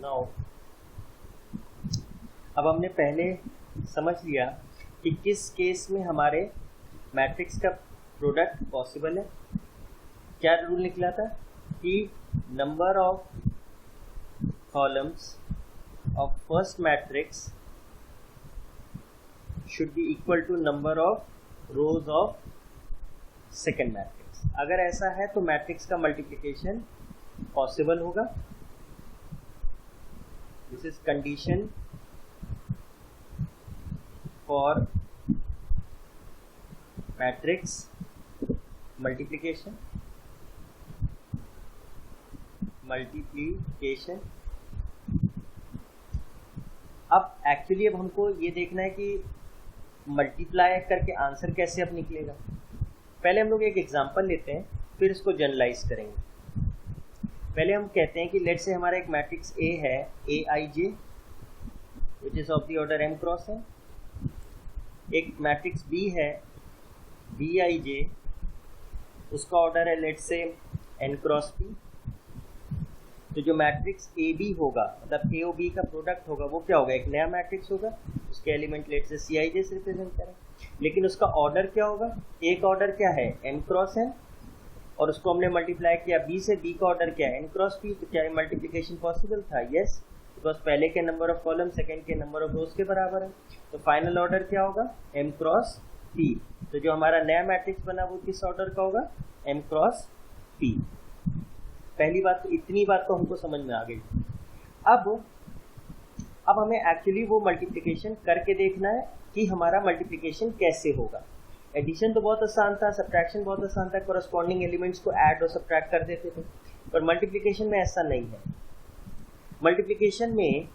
Now अब हमने पहले समझ लिया कि किस केस में हमारे मैट्रिक्स का प्रोडक्ट पॉसिबल है। क्या रूल निकला था कि number of columns of first matrix should be equal to number of rows of second matrix. अगर ऐसा है तो मैट्रिक्स का मल्टीप्लिकेशन पॉसिबल होगा। This is condition for matrix multiplication. अब एक्चुअली अब हमको ये देखना है कि मल्टीप्लाई करके आंसर कैसे अब निकलेगा। पहले हम लोग एक एग्जांपल लेते हैं, फिर इसको जनरलाइज करेंगे। पहले हम कहते हैं कि लेट से हमारा एक मैट्रिक्स ए है, A I J, which is of the order m cross n। एक मैट्रिक्स बी है, बी आई जे, उसका ऑर्डर है लेट से n क्रॉस p। तो जो मैट्रिक्स ए बी होगा, मतलब ए और बी का प्रोडक्ट होगा, वो क्या होगा, एक नया मैट्रिक्स होगा। उसके एलिमेंट लेट से सी आई जे से रिप्रेजेंट करें, लेकिन उसका ऑर्डर क्या होगा, ए का ऑर्डर क्या है m क्रॉस n, और उसको हमने मल्टीप्लाई किया b से, b का ऑर्डर क्या है n क्रॉस p। तो क्या मल्टीप्लिकेशन पॉसिबल था? यस, बिकॉज पहले के नंबर ऑफ कॉलम सेकंड के नंबर ऑफ रोज के बराबर है। तो फाइनल ऑर्डर क्या होगा, m क्रॉस p। तो जो हमारा नया मैट्रिक्स बना वो किस ऑर्डर का होगा, m क्रॉस p। पहली बात तो इतनी बात तो हमको समझ में आ गई। अब हमें एक्चुअली वो मल्टीप्लिकेशन करके देखना है कि हमारा मल्टीप्लिकेशन कैसे होगा। एडिशन तो बहुत आसान था, सब्ट्रैक्शन बहुत आसान था, कोरस्पॉन्डिंग एलिमेंट्स को ऐड और सब्ट्रैक्ट कर देते थे। पर मल्टीप्लिकेशन में ऐसा नहीं है। मल्टीप्लिकेशन में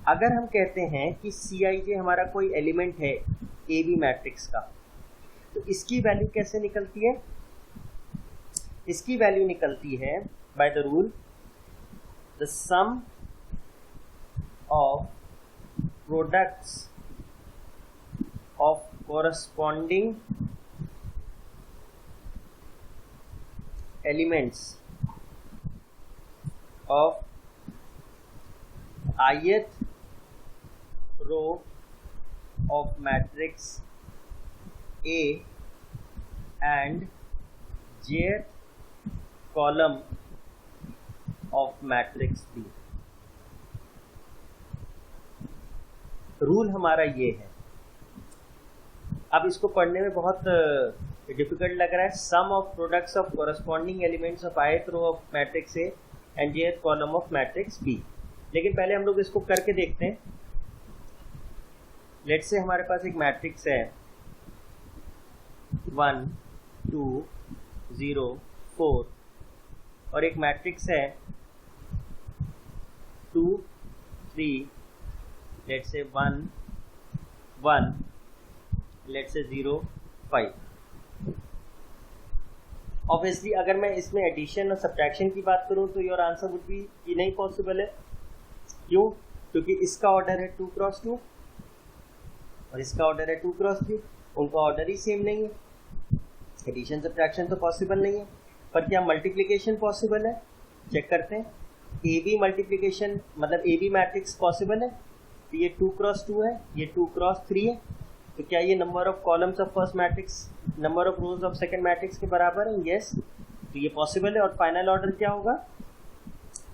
अगर हम कहते हैं कि सी आई जे हमारा कोई एलिमेंट है ए बी मैट्रिक्स का, तो इसकी वैल्यू कैसे निकलती है? इसकी वैल्यू निकलती है by the rule the sum of products of corresponding elements of ith row of matrix A and jth column of matrix B. Rule हमारा ये है। अब इसको पढ़ने में बहुत डिफिकल्ट लग रहा है। Sum of products of corresponding elements of ith row of matrix A and jth column of matrix B. लेकिन पहले हम लोग इसको करके देखते हैं। लेट से हमारे पास एक मैट्रिक्स है 1 2 0 4 और एक मैट्रिक्स है 2 3, लेट से 1 1, लेट से 0 5। ऑब्वियसली अगर मैं इसमें एडिशन और सब्ट्रैक्शन की बात करूं तो योर आंसर वुड बी कि नहीं पॉसिबल है। क्यों? क्योंकि इसका ऑर्डर है 2 क्रॉस 2 और इसका ऑर्डर है 2 क्रॉस 3। उनका ऑर्डर ही सेम नहीं है। एडिशन सब्ट्रैक्शन तो पॉसिबल नहीं है। पर क्या मल्टीप्लिकेशन पॉसिबल है? चेक करते हैं। ए बी मल्टीप्लिकेशन मतलब ए बी मैट्रिक्स पॉसिबल है। तो ये 2 क्रॉस 2 है, ये 2 क्रॉस 3 है। तो क्या ये number of columns of first matrix number of rows of second matrix के बराबर है? यस, तो ये पॉसिबल है। और फाइनल ऑर्डर क्या होगा,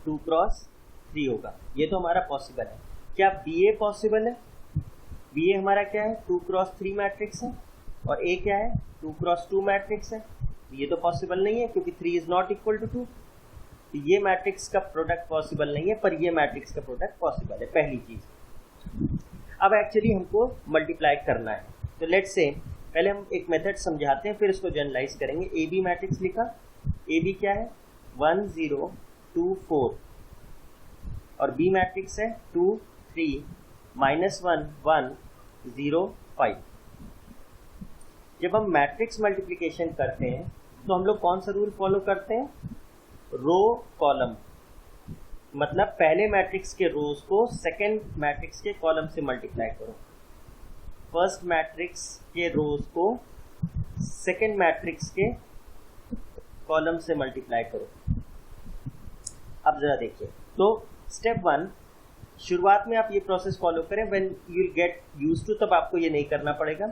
2 क्रॉस 3 होगा। ये तो हमारा पॉसिबल है। क्या बी ए पॉसिबल है? बी ए हमारा क्या है, 2 क्रॉस 3 मैट्रिक्स है और ए क्या है, 2 क्रॉस 2 मैट्रिक्स है। ये तो पॉसिबल नहीं है क्योंकि 3 इज नॉट इक्वल टू 2। तो ये मैट्रिक्स का प्रोडक्ट पॉसिबल नहीं है, पर ये मैट्रिक्स का प्रोडक्ट पॉसिबल है। पहली चीज। अब एक्चुअली हमको मल्टीप्लाई करना है। तो लेट्स से पहले हम एक मेथड समझाते हैं, फिर इसको जनरलाइज करेंगे। ए बी मैट्रिक्स लिखा। ए बी क्या है, 1 0 2 4 और बी मैट्रिक्स है 2 3 -1 1 0 5। जब हम मैट्रिक्स मल्टीप्लिकेशन करते हैं तो हम लोग कौन सा रूल फॉलो करते हैं, रो कॉलम। मतलब पहले मैट्रिक्स के रोज को सेकेंड मैट्रिक्स के कॉलम से मल्टीप्लाई करो। फर्स्ट मैट्रिक्स के रोज को सेकेंड मैट्रिक्स के कॉलम से मल्टीप्लाई करो। अब जरा देखिए। तो स्टेप 1, शुरुआत में आप ये प्रोसेस फॉलो करें, when you will get used to, तब आपको ये नहीं करना पड़ेगा।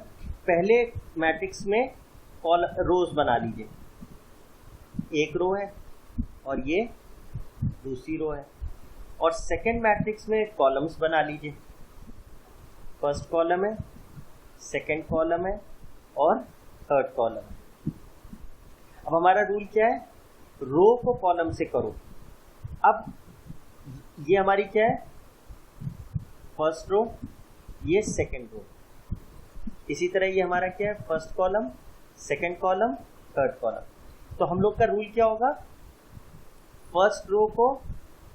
पहले मैट्रिक्स में रोज बना लीजिए, एक रो है और ये दूसरी रो है, और सेकंड मैट्रिक्स में कॉलम्स बना लीजिए, फर्स्ट कॉलम है, सेकंड कॉलम है और थर्ड कॉलम है। अब हमारा रूल क्या है, रो को कॉलम से करो। अब ये हमारी क्या है, फर्स्ट रो, ये सेकंड रो। इसी तरह ये हमारा क्या है, first column, second column, third column. तो हम लोग का रूल क्या होगा, फर्स्ट रो को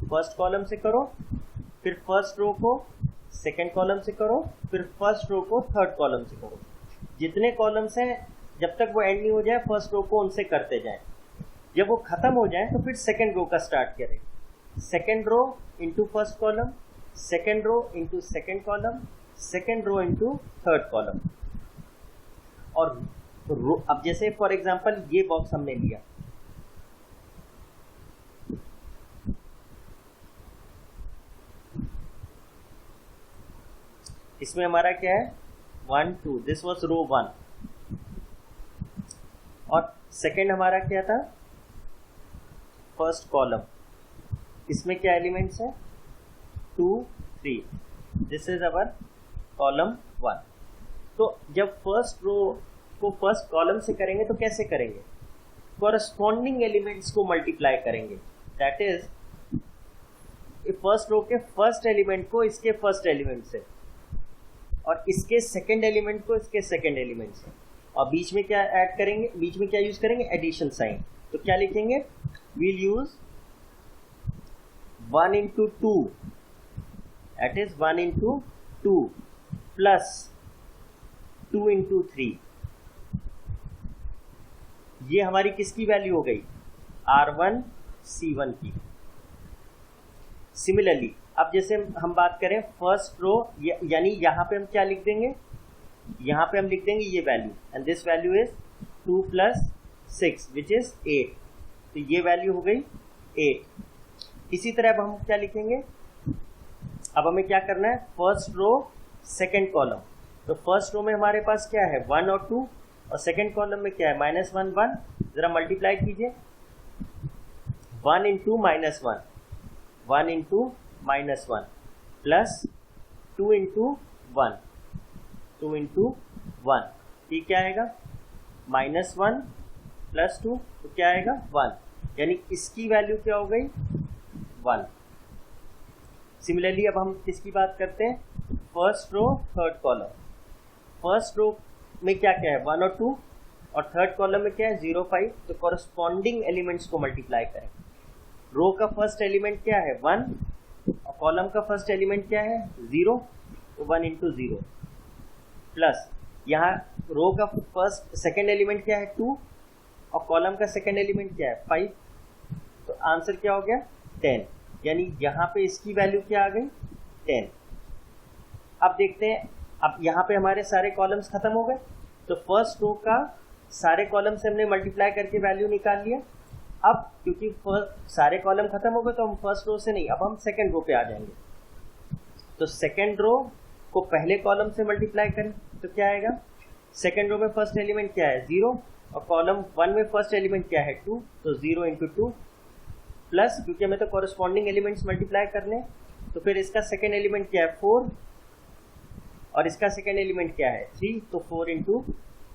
फर्स्ट कॉलम से करो, फिर फर्स्ट रो को सेकंड कॉलम से करो, फिर फर्स्ट रो को थर्ड कॉलम से करो। जितने कॉलम्स हैं जब तक वो एंड नहीं हो जाए फर्स्ट रो को उनसे करते जाएं। जब वो खत्म हो जाए तो फिर सेकंड रो का स्टार्ट करें। Second row into first column, second row into second column, second row into third column. और रो, अब जैसे फॉर एग्जांपल ये बॉक्स हमने लिया, इसमें हमारा क्या है 1 2, दिस वाज रो 1, और सेकंड हमारा क्या था, फर्स्ट कॉलम। इसमें क्या एलिमेंट्स है 2 3, दिस इज अवर कॉलम 1। तो जब फर्स्ट रो को फर्स्ट कॉलम से करेंगे तो कैसे करेंगे, कॉरस्पॉन्डिंग एलिमेंट्स को मल्टीप्लाई करेंगे। दैट इज फर्स्ट रो के फर्स्ट एलिमेंट को इसके फर्स्ट एलिमेंट से, और इसके सेकंड एलिमेंट को इसके सेकंड एलिमेंट से, और बीच में क्या ऐड करेंगे, बीच में क्या यूज करेंगे, एडिशन साइन। तो क्या लिखेंगे, we'll use 1 into 2, that is 1 into 2 plus 2 into 3। ये हमारी किसकी वैल्यू हो गई, R1 C1 की। सिमिलरली अब जैसे हम बात करें फर्स्ट रो, यानी यहां पे हम क्या लिख देंगे, यहां पे हम लिख देंगे ये value, and this value is 2 plus 6 which is 8। तो ये वैल्यू हो गई 8। इसी तरह अब हम क्या लिखेंगे, अब हमें क्या करना है, फर्स्ट रो सेकंड कॉलम। तो फर्स्ट रो में हमारे पास क्या है 1 और 2, और सेकंड कॉलम में क्या है -1 1। जरा मल्टीप्लाई कीजिए, 1 into -1, 1 into -1 plus 2 into 1, 2 into 1, ये क्या आएगा -1 प्लस 2, तो क्या आएगा 1, यानी इसकी वैल्यू क्या हो गई 1। सिमिलरली अब हम किसकी बात करते हैं, first row third column. First row में क्या क्या है 1 और 2, और थर्ड कॉलम में क्या है 0 5। तो कॉरस्पॉन्डिंग एलिमेंट्स को मल्टीप्लाई करें। रो का फर्स्ट एलिमेंट क्या है 1, और कॉलम का फर्स्ट एलिमेंट क्या है 0, तो 1 into 0 प्लस यहाँ रो का फर्स्ट सेकेंड एलिमेंट क्या है 2, और कॉलम का सेकेंड एलिमेंट क्या है 5। तो आंसर क्या हो गया 10, यानी यहाँ पे इसकी वैल्यू क्या आ गई 10। अब देखते हैं, अब यहाँ पे हमारे सारे कॉलम्स खत्म हो गए, तो फर्स्ट रो का सारे कॉलम से हमने मल्टीप्लाई करके वैल्यू निकाल लिया। अब क्योंकि सारे कॉलम खत्म हो गए तो हम फर्स्ट रो से नहीं, अब हम सेकेंड रो पे आ जाएंगे। तो सेकेंड रो को पहले कॉलम से मल्टीप्लाई करें तो क्या आएगा, सेकेंड रो में फर्स्ट एलिमेंट क्या है 0, और कॉलम 1 में फर्स्ट एलिमेंट क्या है 2, तो 0 into 2 प्लस, क्योंकि हमें तो कॉरस्पॉन्डिंग एलिमेंट्स मल्टीप्लाई करने, तो फिर इसका सेकेंड एलिमेंट क्या है 4, और इसका सेकेंड एलिमेंट क्या है 3, तो 4 into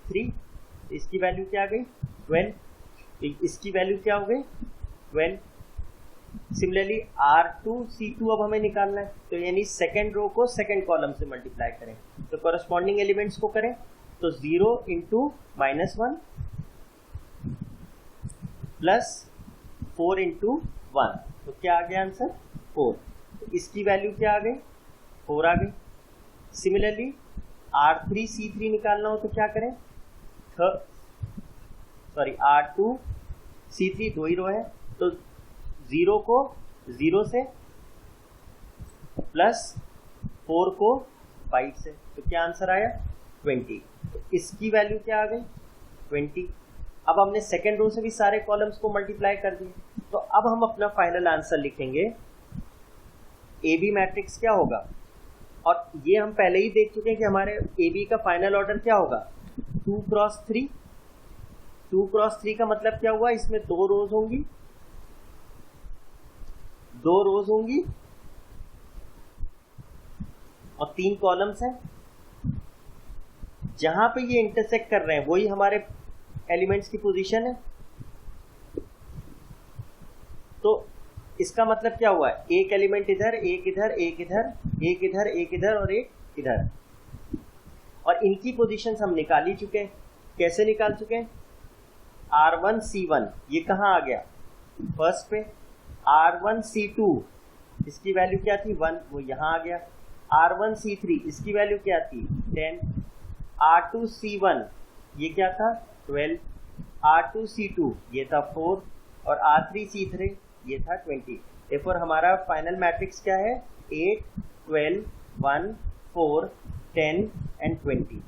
3, इसकी वैल्यू क्या आ गई 12, इसकी वैल्यू क्या हो गई 12। सिमिलरली R2 C2 अब हमें निकालना है, तो यानी सेकेंड रो को सेकेंड कॉलम से मल्टीप्लाई करें, तो कॉरस्पॉन्डिंग एलिमेंट्स को करें, तो 0 into -1 प्लस 4 into 1, तो क्या आ गया आंसर 4। तो इसकी वैल्यू क्या आ गई 4 आ गई। सिमिलरली R3 C3 निकालना हो तो क्या करें, R2 C3 दो ही रो है, तो 0 को 0 से प्लस 4 को 5 से, तो क्या आंसर आया 20। तो इसकी वैल्यू क्या आ गई 20। अब हमने सेकेंड रो से भी सारे कॉलम्स को मल्टीप्लाई कर दिए, तो अब हम अपना फाइनल आंसर लिखेंगे ए बी मैट्रिक्स क्या होगा, और ये हम पहले ही देख चुके हैं कि हमारे ए बी का फाइनल ऑर्डर क्या होगा, 2x3। 2x3 का मतलब क्या हुआ, इसमें 2 रोज होंगी, 2 रोज होंगी और 3 कॉलम्स हैं। जहां पे ये इंटरसेक्ट कर रहे हैं वही हमारे एलिमेंट्स की पोजीशन है। तो इसका मतलब क्या हुआ, एक एलिमेंट इधर, एक इधर, एक इधर, एक इधर, एक इधर और एक इधर, और इनकी पोजीशंस हम निकाल ही चुके हैं। कैसे निकाल चुके हैं, R1 C1 ये कहाँ आ गया, फर्स्ट पे। R1 C2 इसकी वैल्यू क्या थी, 1, वो यहाँ आ गया। R1 C3 इसकी वैल्यू क्या थी, 10। R2 C1 ये क्या था, 12। R2 C2 ये था 4 और R3 C3 ये था 20। therefore हमारा फाइनल मैट्रिक्स क्या है, 8, 12, 1, 4, 10 एंड 20।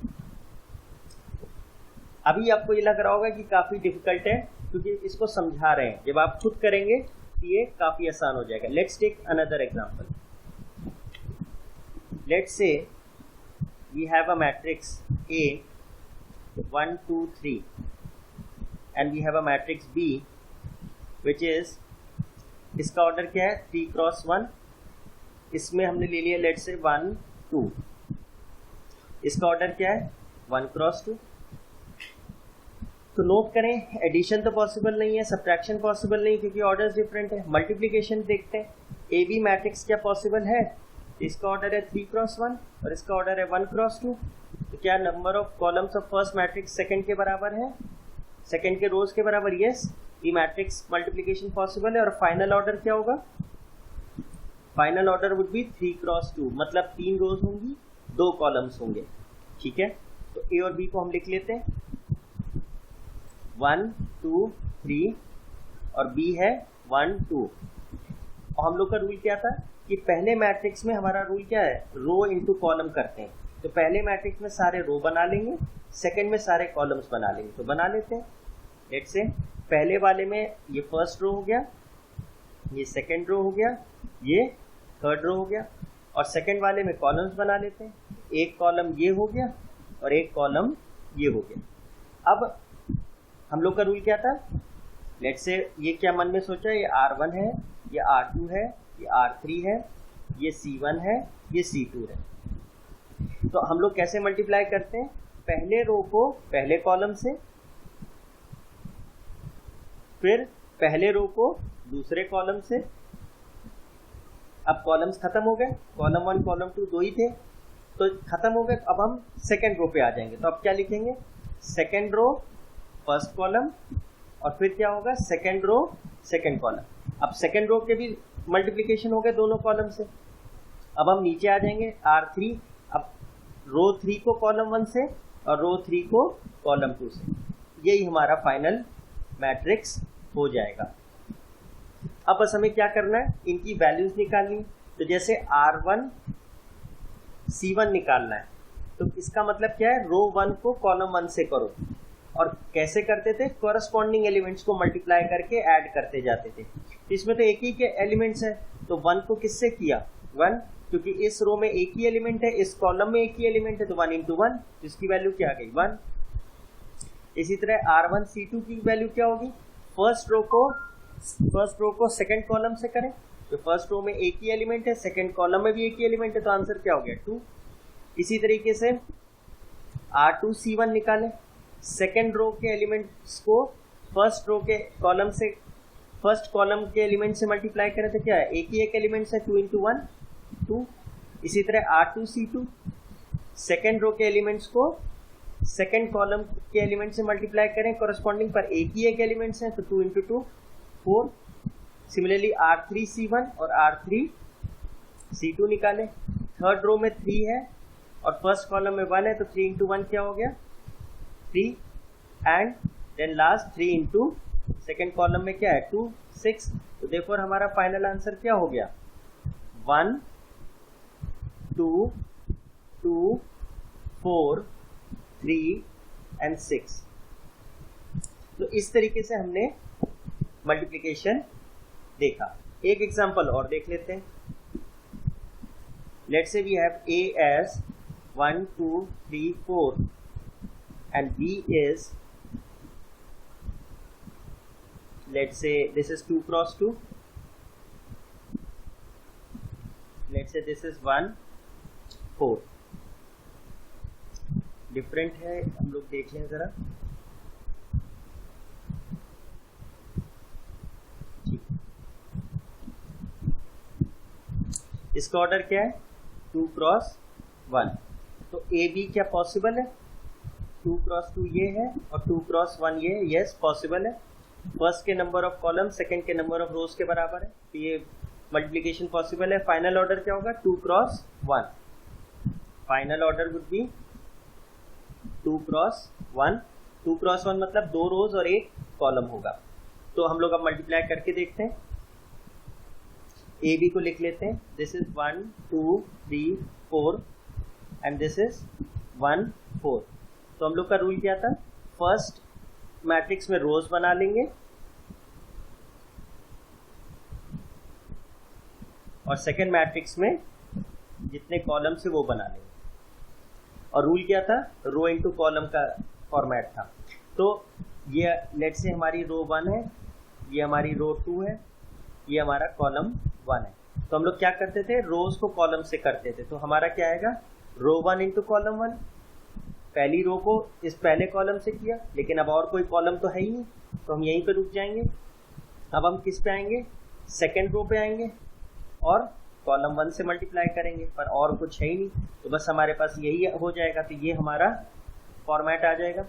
अभी आपको ये लग रहा होगा कि काफी डिफिकल्ट है क्योंकि इसको समझा रहे हैं, जब आप खुद करेंगे तो ये काफी आसान हो जाएगा। Let's take another example. Let's say we have a matrix A 1 2 3 and we have a matrix B which is, इसका ऑर्डर क्या है, 3x1। इसमें हमने ले लिया लेट्स से 1 2, इसका ऑर्डर क्या है, 1x2। तो नोट करें, एडिशन तो पॉसिबल नहीं है, सब्ट्रैक्शन पॉसिबल नहीं क्योंकि ऑर्डर्स डिफरेंट है। मल्टीप्लिकेशन देखते हैं, ए बी मैट्रिक्स क्या पॉसिबल है, इसका ऑर्डर है 3x1 और इसका ऑर्डर है 1x2। तो क्या number of columns of first matrix second के बराबर है, सेकंड के रोज के बराबर, यस, ये मैट्रिक्स मल्टीप्लिकेशन पॉसिबल है। और फाइनल ऑर्डर क्या होगा, final order would be 3x2, मतलब 3 रोज होंगी, 2 कॉलम्स होंगे, ठीक है। तो ए और बी को हम लिख लेते हैं, 1 2 3 और बी है 1 2। और हम लोग का रूल क्या था कि पहले मैट्रिक्स में हमारा रूल क्या है, रो इनटू कॉलम करते हैं। तो पहले मैट्रिक्स में सारे रो बना लेंगे, सेकंड में सारे कॉलम्स बना लेंगे। तो बना लेते हैं, लेट्स से पहले वाले में ये फर्स्ट रो हो गया, ये सेकंड रो हो गया, ये थर्ड रो हो गया, और सेकंड वाले में कॉलम्स बना लेते हैं। एक कॉलम ये हो गया और एक कॉलम ये हो गया। अब हम लोग का रूल क्या था, लेट्स से ये क्या मन में सोचा, ये R1 है, ये R2 है, ये R3 है, ये C1 है, ये C2 है। तो हम लोग कैसे मल्टीप्लाई करते हैं, पहले रो को पहले कॉलम से, फिर पहले रो को दूसरे कॉलम से। अब कॉलम्स खत्म हो गए, कॉलम 1 कॉलम 2 दो ही थे तो खत्म हो गए। अब हम सेकेंड रो पे आ जाएंगे, तो अब क्या लिखेंगे, सेकेंड रो फर्स्ट कॉलम और फिर क्या होगा, सेकेंड रो सेकेंड कॉलम। अब सेकेंड रो के भी मल्टीप्लिकेशन हो गए दोनों कॉलम से। अब हम नीचे आ जाएंगे R3, अब रो 3 को कॉलम 1 से और रो 3 को कॉलम 2 से। यही हमारा फाइनल मैट्रिक्स हो जाएगा। अब बस हमें क्या करना है, इनकी वैल्यूज निकालनी। तो जैसे R1 C1 निकालना है, तो इसका मतलब क्या है, रो 1 को कॉलम 1 से करो। और कैसे करते थे, कोरस्पॉन्डिंग एलिमेंट्स को मल्टीप्लाई करके ऐड करते जाते थे। इसमें तो एक ही के एलिमेंट्स है, तो 1 को किससे किया, 1, क्योंकि इस रो में एक ही एलिमेंट है, इस कॉलम में एक ही एलिमेंट है, तो 1 इंटू 1, जिसकी वैल्यू क्या आ गई, 1। इसी तरह R1 C2 की वैल्यू क्या होगी, फर्स्ट रो को सेकंड कॉलम से करें, तो फर्स्ट रो में एक ही एलिमेंट है, सेकंड कॉलम में भी एक ही एलिमेंट है, तो आंसर क्या हो गया, 2। इसी तरीके से R2 C1 निकालें, सेकेंड रो के एलिमेंट्स को फर्स्ट रो के कॉलम से, फर्स्ट कॉलम के एलिमेंट से मल्टीप्लाई करें तो क्या है, एक ही एक एलिमेंट है, 2 इंटू 1 2। इसी तरह R2 C2 सेकेंड रो के एलिमेंट्स को सेकेंड कॉलम के एलिमेंट से मल्टीप्लाई करें, कोरस्पॉन्डिंग पर एक ही एक एलिमेंट्स है, तो 2 इंटू 2 4। सिमिलरली R3 C1 और R3 C2 निकालें, थर्ड रो में 3 है और फर्स्ट कॉलम में 1 है, तो 3 इंटू 1 क्या हो गया, 3, and then last 3 into second column में क्या है, 2 6। तो देखो हमारा फाइनल आंसर क्या हो गया, 1 2 2 4 3 एंड 6। तो इस तरीके से हमने मल्टीप्लिकेशन देखा। एक एग्जांपल और देख लेते हैं। Let's say we have A as 1, 2, 3, 4 and B is, let's say this is 2 cross 2. Let's say this is 1, 4. Different है, हम लोग देख लें जरा। इसका ऑर्डर क्या है? 2 क्रॉस 1। तो ए बी क्या पॉसिबल है? 2 क्रॉस 2 ये है और 2 क्रॉस 1 ये है। यस पॉसिबल है। फर्स्ट के नंबर ऑफ कॉलम सेकंड के नंबर ऑफ रोज के बराबर है, तो ये मल्टीप्लिकेशन पॉसिबल है। फाइनल ऑर्डर क्या होगा? 2 cross 1। Final order would be 2 cross 1। 2 cross 1 मतलब 2 रोज और 1 कॉलम होगा। तो हम लोग अब मल्टीप्लाई करके देखते हैं। ए बी को लिख लेते हैं। This is 1, 2, 3, 4 and this is 1, 4। तो हम लोग का रूल क्या था? फर्स्ट मैट्रिक्स में रोज बना लेंगे और सेकेंड मैट्रिक्स में जितने कॉलम से वो बना लेंगे। और रूल क्या था? रो इनटू कॉलम का फॉर्मेट था। तो ये लेट्स से हमारी रो 1 है, ये हमारी रो 2 है, ये हमारा कॉलम 1 है। तो हम लोग क्या करते थे? रोज को कॉलम से करते थे। तो हमारा क्या आएगा? रो 1 इंटू कॉलम 1। पहली रो को इस पहले कॉलम से किया, लेकिन अब और कोई कॉलम तो है ही नहीं, तो हम यहीं पे रुक जाएंगे। अब हम किस पे आएंगे? सेकेंड रो पे आएंगे और कॉलम 1 से मल्टीप्लाई करेंगे, पर और कुछ है ही नहीं, तो बस हमारे पास यही हो जाएगा। तो ये हमारा फॉर्मेट आ जाएगा।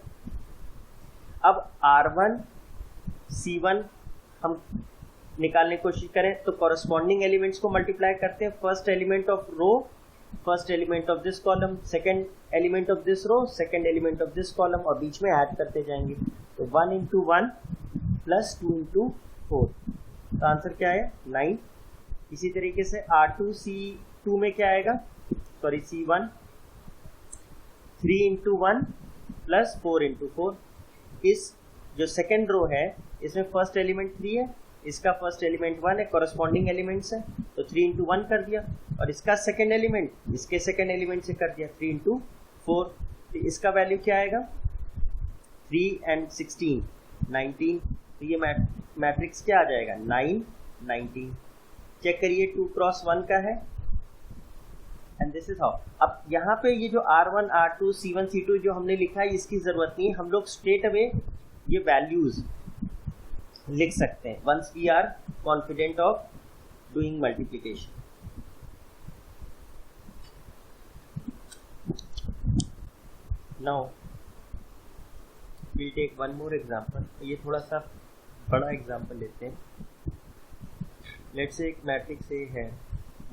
अब R1 C1 हम निकालने की कोशिश करें तो कॉरस्पॉन्डिंग एलिमेंट्स को मल्टीप्लाई करते हैं। First element of row, first element of this column, second element of this row, second element of this column, और बीच में ऐड करते जाएंगे। तो 1 इंटू 1 प्लस 2 इंटू 4, तो आंसर क्या है? 9। इसी तरीके से R2 C2 में क्या आएगा? Sorry C1 3 into 1 plus 4 into 4। इस जो सेकेंड रो है इसमें फर्स्ट एलिमेंट 3 है, इसका फर्स्ट एलिमेंट 1 है, कॉरस्पॉन्डिंग एलिमेंट्स है, तो 3 इंटू 1 कर दिया। और इसका सेकेंड एलिमेंट इसके सेकेंड एलिमेंट से कर दिया 3 इंटू 4। तो इसका वैल्यू क्या आएगा? 3 एंड 16 19। तो ये मैट्रिक्स क्या आ जाएगा? 9 19। चेक करिए 2 क्रॉस 1 का है एंड दिस इज हाउ। अब यहाँ पे ये जो R1 R2 C1 C2 जो हमने लिखा है इसकी जरूरत नहीं है, हम लोग स्ट्रेट अवे ये वैल्यूज लिख सकते हैं once we are confident of doing multiplication. Now we take one more example. ये थोड़ा सा बड़ा एग्जांपल लेते हैं। लेट्स से एक मैट्रिक्स ए है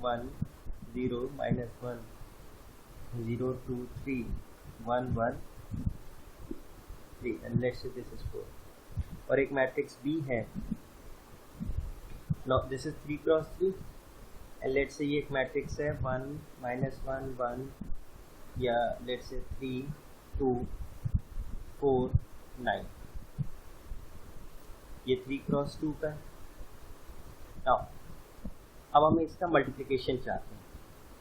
1 0 -1 0 2 3 1 1 3 and let's say this is 4। और एक मैट्रिक्स B है, no this is 3 cross 3 and let's say ये एक मैट्रिक्स है 1 -1 1 या लेट्स से 3 2 4 9। ये 3 क्रॉस 2 का है। नाउ अब हम इसका मल्टीप्लिकेशन चाहते हैं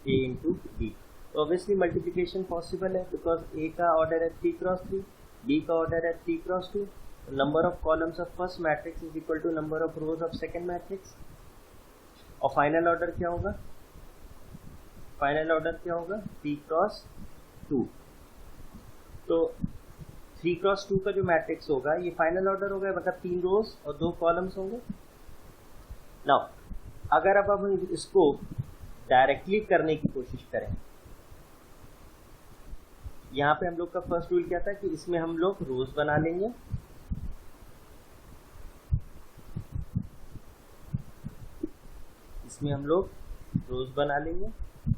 A इंटू B। तो ऑब्वियसली मल्टीप्लिकेशन पॉसिबल है बिकॉज A का ऑर्डर है 3 क्रॉस 3, B का ऑर्डर है 3 cross 2। Number of columns of first matrix is equal to number of rows of second matrix. और फाइनल ऑर्डर क्या होगा? फाइनल ऑर्डर क्या होगा? 3 क्रॉस 2। तो 3 क्रॉस 2 का जो मैट्रिक्स होगा ये फाइनल ऑर्डर होगा, मतलब 3 रोज और 2 कॉलम्स होंगे। नाउ अगर अब हम इसको डायरेक्टली करने की कोशिश करें, यहाँ पे हम लोग का फर्स्ट रूल क्या था कि इसमें हम लोग रोज बना लेंगे, इसमें हम लोग रोज बना लेंगे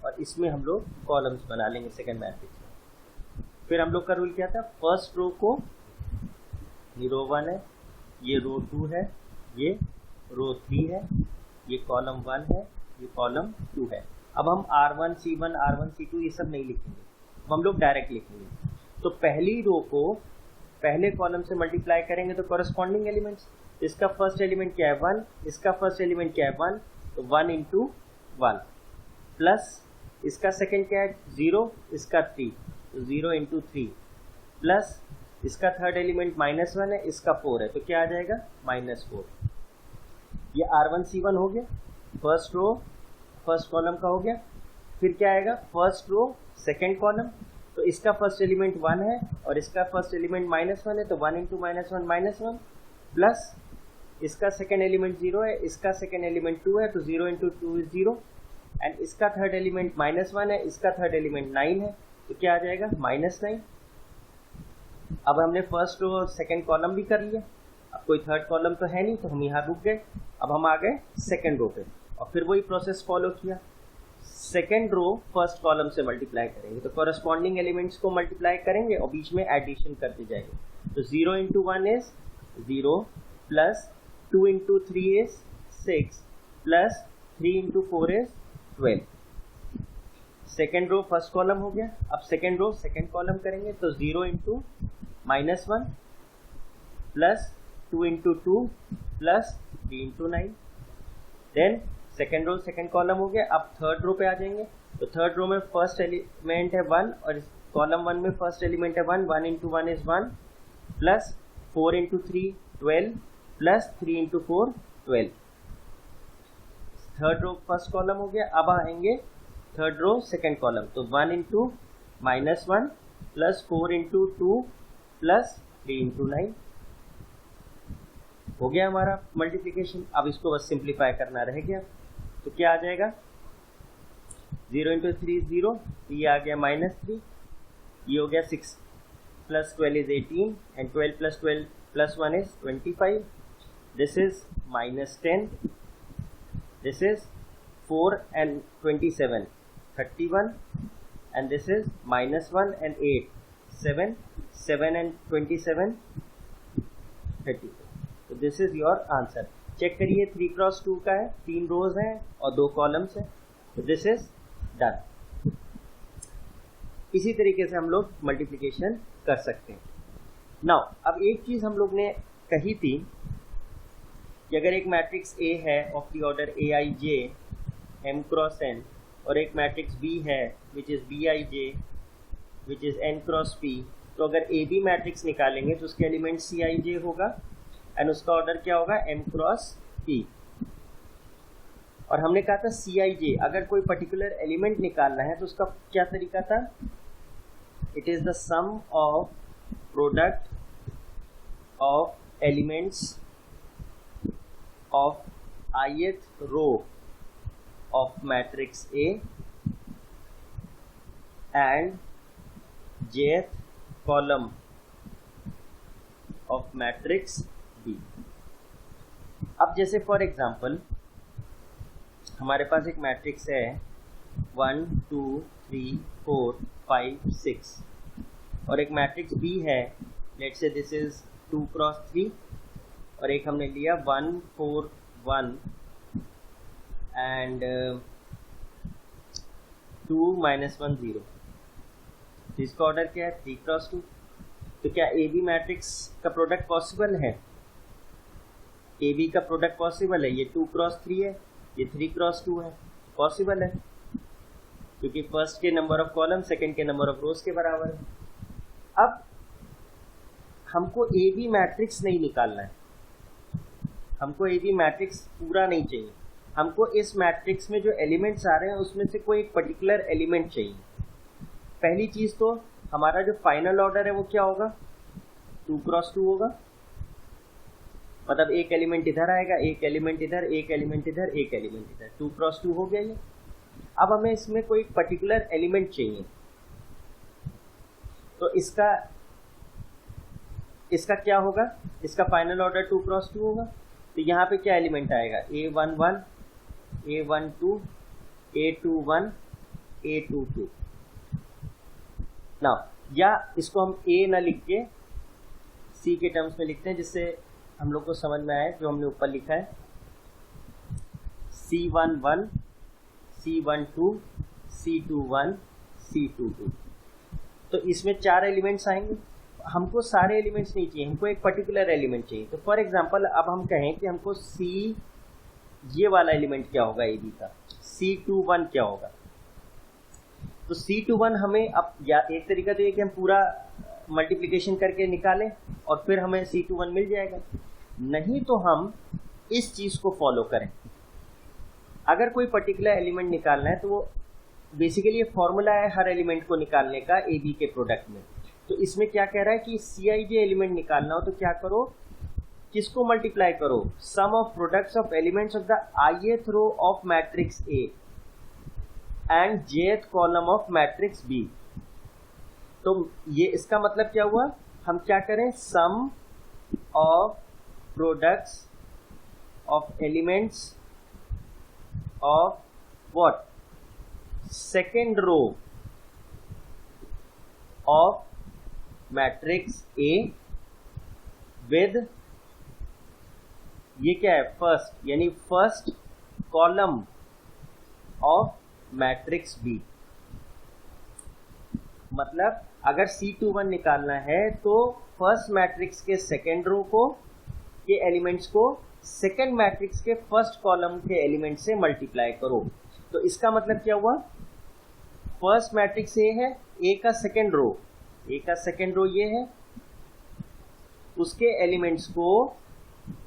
और इसमें हम लोग कॉलम्स बना लेंगे सेकेंड मैट्रिक्स में। फिर हम लोग का रूल क्या था? फर्स्ट रो को, ये रो 1 है, ये रो 2 है, ये रो 3 है, ये कॉलम 1 है, ये कॉलम 2 है। अब हम R1 C1 R1 C2 ये सब नहीं लिखेंगे, हम लोग डायरेक्ट लिखेंगे। तो पहली रो को पहले कॉलम से मल्टीप्लाई करेंगे तो कॉरस्पॉन्डिंग एलिमेंट्स, इसका फर्स्ट एलिमेंट क्या है 1, इसका फर्स्ट एलिमेंट क्या है 1, तो 1 इंटू 1 प्लस इसका सेकंड क्या है 0, इसका 3, तो 0 इंटू 3 प्लस इसका थर्ड एलिमेंट -1 है, इसका 4 है, तो क्या आ जाएगा -4। ये R1C1 हो गया, फर्स्ट रो फर्स्ट कॉलम का हो गया। फिर क्या आएगा फर्स्ट रो सेकंड कॉलम, तो इसका फर्स्ट एलिमेंट 1 है और इसका फर्स्ट एलिमेंट -1 है, तो 1 इंटू -1 -1 प्लस इसका सेकंड एलिमेंट 0 है, इसका सेकंड एलिमेंट 2 है, तो 0 इंटू 2 इज 0 एंड इसका थर्ड एलिमेंट -1 है, इसका थर्ड एलिमेंट 9 है, तो क्या आ जाएगा -9। अब हमने फर्स्ट रो और सेकंड कॉलम भी कर लिया, अब कोई थर्ड कॉलम तो है नहीं, तो हम यहाँ रुक गए। अब हम आ गए सेकंड रो पे और फिर वही प्रोसेस फॉलो किया। सेकंड रो फर्स्ट कॉलम से मल्टीप्लाई करेंगे, तो कॉरस्पॉन्डिंग एलिमेंट्स को मल्टीप्लाई करेंगे और बीच में एडिशन करते जाएंगे। तो 0 into 1 is 0 plus 2 into 3 is 6 plus 3 into 4 is 12। Second row first column हो गया, अब सेकेंड रो सेकेंड कॉलम करेंगे, तो 0 into -1 plus 2 into 2 plus 3 into 9। Then second row second column हो गया। अब थर्ड रो पे आ जाएंगे, तो थर्ड रो में फर्स्ट एलिमेंट है 1 और कॉलम 1 में फर्स्ट एलिमेंट है 1, 1 into 1 is 1 plus 4 into 3 12 plus 3 into 4 12। Third row first column हो गया। अब आएंगे थर्ड रो सेकेंड कॉलम, तो 1 into -1 plus 4 into 2 plus 3 into 9 हो गया हमारा मल्टीप्लिकेशन। अब इसको बस सिंप्लीफाई करना रह गया, तो क्या आ जाएगा 0 इंटू 3 0, ये आ गया -3, ये हो गया 6 plus 12 is 18 and 12 plus 1 is 25। This is -10, this is 4 and 27 31 and this is -1 and 8 7 7 and 27 30। तो this is your answer. Check करिए 3 क्रॉस 2 का है, 3 रोज हैं और 2 कॉलम्स हैं, तो दिस इज डन। इसी तरीके से हम लोग मल्टीप्लिकेशन कर सकते हैं। नाउ अब एक चीज हम लोग ने कही थी कि अगर एक मैट्रिक्स A है of the order Aij m cross n और एक मैट्रिक्स B है which is Bij which is n cross p, तो अगर AB मैट्रिक्स निकालेंगे तो उसके एलिमेंट Cij होगा एंड उसका ऑर्डर क्या होगा m क्रॉस p। और हमने कहा था Cij अगर कोई पर्टिकुलर एलिमेंट निकालना है तो उसका क्या तरीका था, it is the sum of product of elements of ith row of matrix A and jth column of matrix B। अब जैसे फॉर एग्जांपल हमारे पास एक मैट्रिक्स है 1 2 3 4 5 6 और एक मैट्रिक्स B है, let's say this is 2 cross 3 और एक हमने लिया 1 4 1 एंड 2 -1 0। इसका ऑर्डर क्या है 3 क्रॉस 2। तो क्या ए बी मैट्रिक्स का प्रोडक्ट पॉसिबल है, ए बी का प्रोडक्ट पॉसिबल है। ये 2 क्रॉस 3 है, ये 3 क्रॉस 2 है, पॉसिबल है क्योंकि फर्स्ट के नंबर ऑफ कॉलम सेकंड के नंबर ऑफ रोज के बराबर है। अब हमको ए बी मैट्रिक्स नहीं निकालना है, हमको ए बी मैट्रिक्स पूरा नहीं चाहिए, हमको इस मैट्रिक्स में जो एलिमेंट्स आ रहे हैं उसमें से कोई एक पर्टिकुलर एलिमेंट चाहिए। पहली चीज तो हमारा जो फाइनल ऑर्डर है वो क्या होगा 2 क्रॉस 2 होगा, मतलब एक एलिमेंट इधर आएगा, एक एलिमेंट इधर, एक एलिमेंट इधर, एक एलिमेंट इधर, 2 क्रॉस 2 हो गया ये। अब हमें इसमें कोई पर्टिकुलर एलिमेंट चाहिए, तो इसका क्या होगा, इसका फाइनल ऑर्डर 2 क्रॉस 2 होगा। तो यहाँ पे क्या एलिमेंट आएगा A11 A12 A21 A22। Now या इसको हम A ना लिख के C के टर्म्स में लिखते हैं जिससे हम लोग को समझ में आए, जो हमने ऊपर लिखा है C11 C12 C21 C22। तो इसमें 4 एलिमेंट्स आएंगे, हमको सारे एलिमेंट्स नहीं चाहिए, हमको एक पर्टिकुलर एलिमेंट चाहिए। तो फॉर एग्जांपल अब हम कहें कि हमको C ये वाला एलिमेंट क्या होगा ए बी का, C21 क्या होगा, तो C21 हमें अब या एक तरीका तो ये कि हम पूरा मल्टीप्लिकेशन करके निकालें और फिर हमें C21 मिल जाएगा, नहीं तो हम इस चीज़ को फॉलो करें। अगर कोई पर्टिकुलर एलिमेंट निकालना है तो वो बेसिकली ये फॉर्मूला है हर एलिमेंट को निकालने का ए बी के प्रोडक्ट में। तो इसमें क्या कह रहा है कि Cij एलिमेंट निकालना हो तो क्या करो, किसको मल्टीप्लाई करो, sum of products of elements of the ith row of matrix A and jth column of matrix B। तो ये इसका मतलब क्या हुआ, हम क्या करें, sum of products of elements of what, second row of matrix A with, ये क्या है, फर्स्ट, यानी first column of matrix B। मतलब अगर C21 निकालना है तो फर्स्ट मैट्रिक्स के सेकेंड रो को के एलिमेंट्स को सेकेंड मैट्रिक्स के फर्स्ट कॉलम के एलिमेंट से मल्टीप्लाई करो। तो इसका मतलब क्या हुआ, फर्स्ट मैट्रिक्स A है, A का सेकेंड रो ये है, उसके एलिमेंट्स को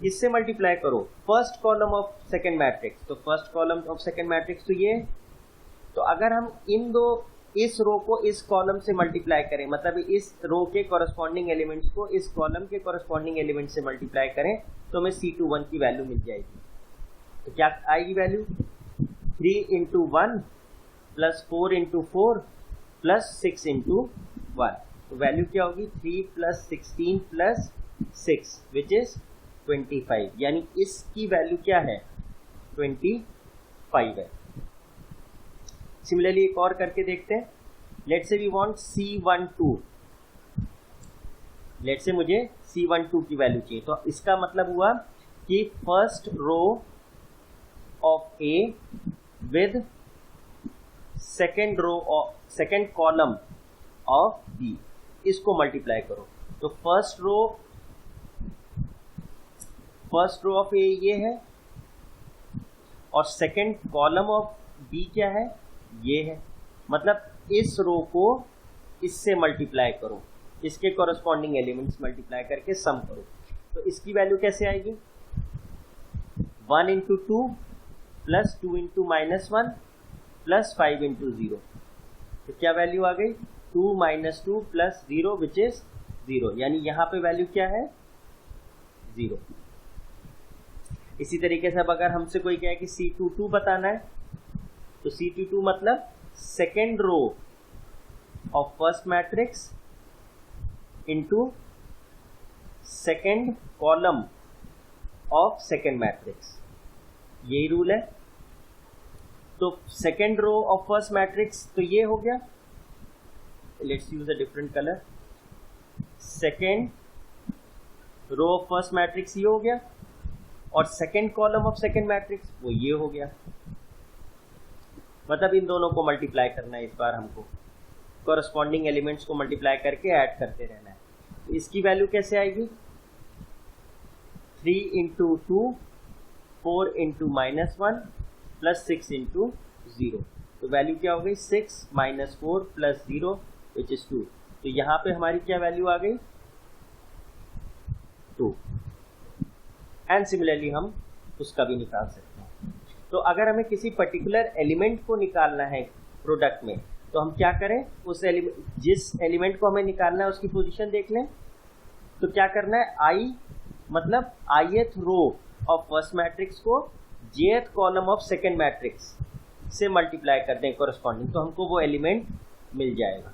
इससे मल्टीप्लाई करो, first column of second matrix. तो first column of second matrix तो ये, तो अगर हम इन दो, इस रो को इस कॉलम से मल्टीप्लाई करें, मतलब इस रो के कॉरस्पॉन्डिंग एलिमेंट्स को इस कॉलम के कॉरस्पॉन्डिंग एलिमेंट से मल्टीप्लाई करें तो हमें C21 की वैल्यू मिल जाएगी। तो क्या आएगी value, 3 into 1 plus 4 into 4 plus 6 into 1। तो वैल्यू क्या होगी, 3 प्लस 16 प्लस 6 विच इज 25, यानी इसकी वैल्यू क्या है, 25 है। सिमिलरली एक और करके देखते हैं, let's say we want C12, let's say मुझे C12 की वैल्यू चाहिए। तो इसका मतलब हुआ कि first row of A with second row of second column of B, इसको मल्टीप्लाई करो। तो फर्स्ट रो ऑफ A ये है और सेकेंड कॉलम ऑफ B क्या है, ये है। मतलब इस रो को इससे मल्टीप्लाई करो, इसके कॉरस्पॉन्डिंग एलिमेंट्स मल्टीप्लाई करके सम करो। तो इसकी वैल्यू कैसे आएगी, 1 into 2 plus 2 into -1 plus 5 into 0। तो क्या वैल्यू आ गई, 2 - 2 प्लस 0 विच इज 0, यानी यहाँ पे वैल्यू क्या है, 0। इसी तरीके से अब अगर हमसे कोई कहे कि C22 बताना है तो C22 मतलब second row of first matrix into second column of second matrix, यही रूल है। तो second row of first matrix तो ये हो गया, let's use a different colour, second row of first matrix ये हो गया और second column of second matrix वो ये हो गया। मतलब इन दोनों को मल्टीप्लाई करना है, इस बार हमको कॉरस्पॉन्डिंग एलिमेंट्स को मल्टीप्लाई करके ऐड करते रहना है। तो इसकी वैल्यू कैसे आएगी, 3 into 2 4 into -1 प्लस 6 into 0। तो वैल्यू क्या हो गई, 6 - 4 प्लस 0 विच इज 2। तो यहाँ पे हमारी क्या वैल्यू आ गई, 2। एंड सिमिलरली हम उसका भी निकाल सकते हैं। तो अगर हमें किसी पर्टिकुलर एलिमेंट को निकालना है प्रोडक्ट में तो हम क्या करें, उस जिस एलिमेंट को हमें निकालना है उसकी पोजीशन देख लें। तो क्या करना है, I मतलब ith row of first matrix को jth column of second matrix से मल्टीप्लाई कर दें कॉरस्पॉन्डिंग, तो हमको वो एलिमेंट मिल जाएगा।